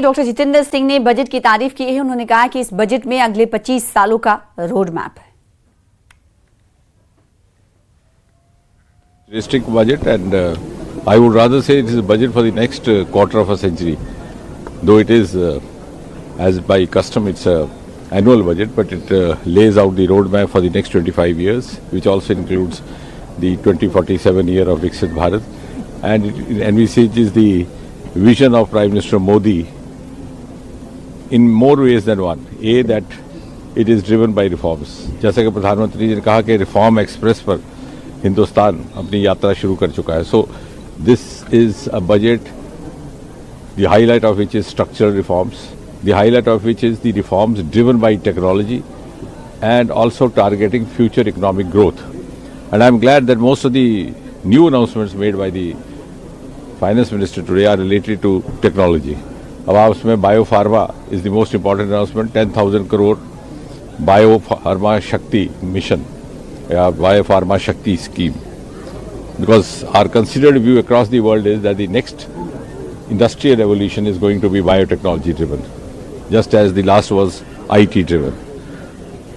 Doctor Jitendra Singh ने budget की तारीफ की है। उन्होंने कहा कि इस बजट में अगले 25 सालों का रोड मैप है। Realistic budget, and I would rather say it is a budget for the next quarter of a century. Though it is, as by custom, it's a annual budget, but it lays out the roadmap for the next 25 years, which also includes the 2047 year of Viksit Bharat, and it envisages the vision of Prime Minister Modi in more ways than one. A, that it is driven by reforms. जैसा कि प्रधानमंत्री जी ने कहा कि reform express पर हिंदुस्तान अपनी यात्रा शुरू कर चुका है. So this is a budget, the highlight of which is structural reforms, the highlight of which is the reforms driven by technology and also targeting future economic growth. And I am glad that most of the new announcements made by the finance minister today are related to technology. अब आप उसमें biopharma is the most important announcement. 10,000 crore biopharma Shakti mission या biopharma Shakti scheme, because are considered view across the world is that the next industrial revolution is going to be biotechnology driven, just as the last was IT driven.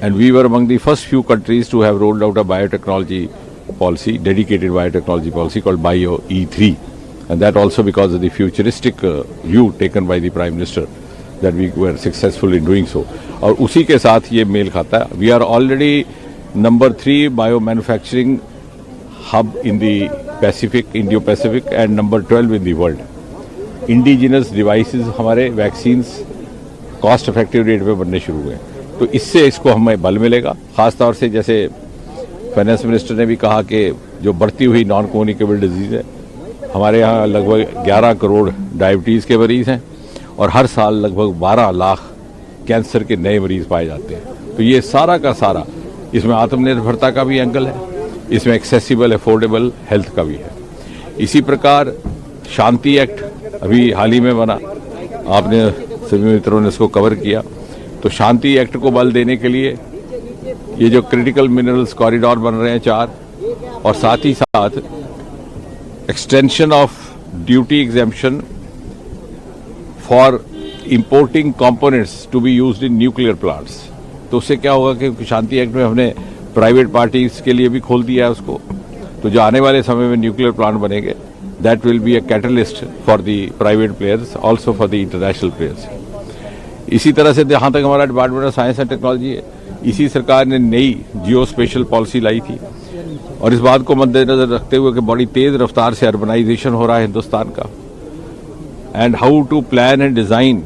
And we were among the first few countries to have rolled out a biotechnology policy, dedicated biotechnology policy called Bio E3. And that also because of the futuristic view taken by the Prime Minister, that we were successful in doing so. और उसी के साथ ये mail खाता है. We are already number 3 bio-manufacturing hub in the Pacific, Indo-Pacific, and number 12 in the world. Indigenous devices हमारे vaccines cost effective rate पे बनने शुरू हुए. तो इससे इसको हमें बल मिलेगा. खासतौर से जैसे फाइनेंस मिनिस्टर ने भी कहा कि जो बढ़ती हुई नॉन कम्युनिकेबल डिजीज है, हमारे यहाँ लगभग 11 करोड़ डायबिटीज़ के मरीज़ हैं और हर साल लगभग 12 लाख कैंसर के नए मरीज़ पाए जाते हैं. तो ये सारा का सारा, इसमें आत्मनिर्भरता का भी एंगल है, इसमें एक्सेसिबल अफोर्डेबल हेल्थ का भी है. इसी प्रकार शांति एक्ट अभी हाल ही में बना, आपने सभी मित्रों ने इसको कवर किया. तो शांति एक्ट को बल देने के लिए ये जो क्रिटिकल मिनरल्स कॉरिडोर बन रहे हैं 4, और साथ ही साथ extension of duty exemption for importing components to be used in nuclear plants. तो उससे क्या होगा कि शांति एक्ट में हमने प्राइवेट पार्टीज के लिए भी खोल दिया है उसको. तो जो आने वाले समय में न्यूक्लियर प्लांट बनेंगे, that will be a catalyst for the private players, also for the international players. इसी तरह से जहाँ तक हमारा department of science and technology है, इसी सरकार ने नई जियो स्पेशल पॉलिसी लाई थी, और इस बात को मद्देनजर रखते हुए कि बड़ी तेज रफ्तार से अर्बनाइजेशन हो रहा है हिंदुस्तान का, and how to plan and design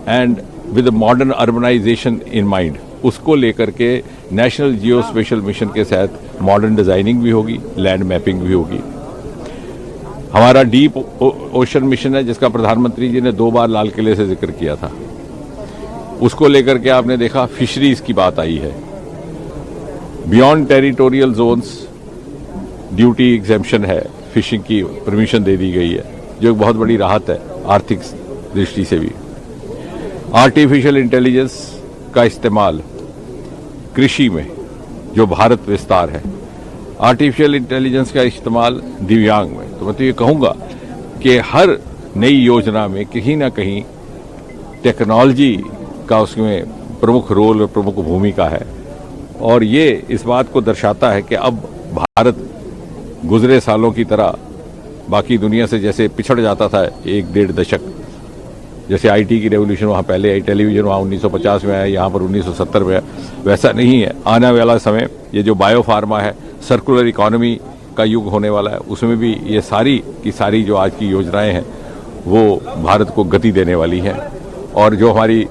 and with modern urbanization in mind, उसको लेकर के नेशनल जियो स्पेशल मिशन के तहत मॉडर्न डिजाइनिंग भी होगी, लैंड मैपिंग भी होगी. हमारा डीप ओशन मिशन है, जिसका प्रधानमंत्री जी ने 2 बार लाल किले से जिक्र किया था. उसको लेकर के आपने देखा फिशरीज की बात आई है. Beyond territorial zones duty exemption है, फिशिंग की परमिशन दे दी गई है, जो एक बहुत बड़ी राहत है आर्थिक दृष्टि से भी. आर्टिफिशियल इंटेलिजेंस का इस्तेमाल कृषि में, जो भारत विस्तार है, आर्टिफिशियल इंटेलिजेंस का इस्तेमाल दिव्यांग में. तो मैं तो ये कहूँगा कि हर नई योजना में कहीं ना कहीं टेक्नोलॉजी का उसमें प्रमुख रोल और प्रमुख भूमिका है. और ये इस बात को दर्शाता है कि अब भारत गुजरे सालों की तरह बाकी दुनिया से जैसे पिछड़ जाता था 1-1.5 दशक, जैसे आईटी की रेवोल्यूशन वहाँ पहले आई, टेलीविजन वहाँ 1950 में आया, यहाँ पर 1970 में आया, वैसा नहीं है. आने वाला समय ये जो बायोफार्मा है, सर्कुलर इकोनॉमी का युग होने वाला है, उसमें भी ये सारी की सारी जो आज की योजनाएं हैं वो भारत को गति देने वाली हैं. और जो हमारी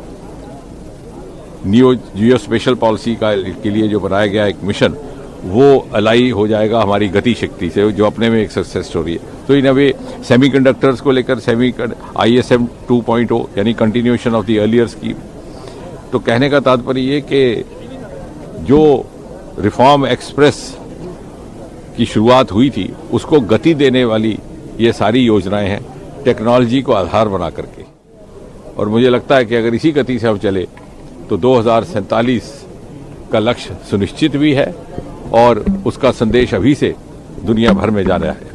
जियो स्पेशल पॉलिसी के लिए जो बनाया गया एक मिशन, वो अलाई हो जाएगा हमारी गति शक्ति से, जो अपने में एक सक्सेस स्टोरी है. तो इन अभी सेमीकंडक्टर्स को लेकर ISM 2.0 यानी continuation of the earlier scheme. तो कहने का तात्पर्य ये कि जो रिफॉर्म एक्सप्रेस की शुरुआत हुई थी, उसको गति देने वाली ये सारी योजनाएं हैं, टेक्नोलॉजी को आधार बना करके. और मुझे लगता है कि अगर इसी गति से हम चले तो 2047 का लक्ष्य सुनिश्चित भी है, और उसका संदेश अभी से दुनिया भर में जा रहा है.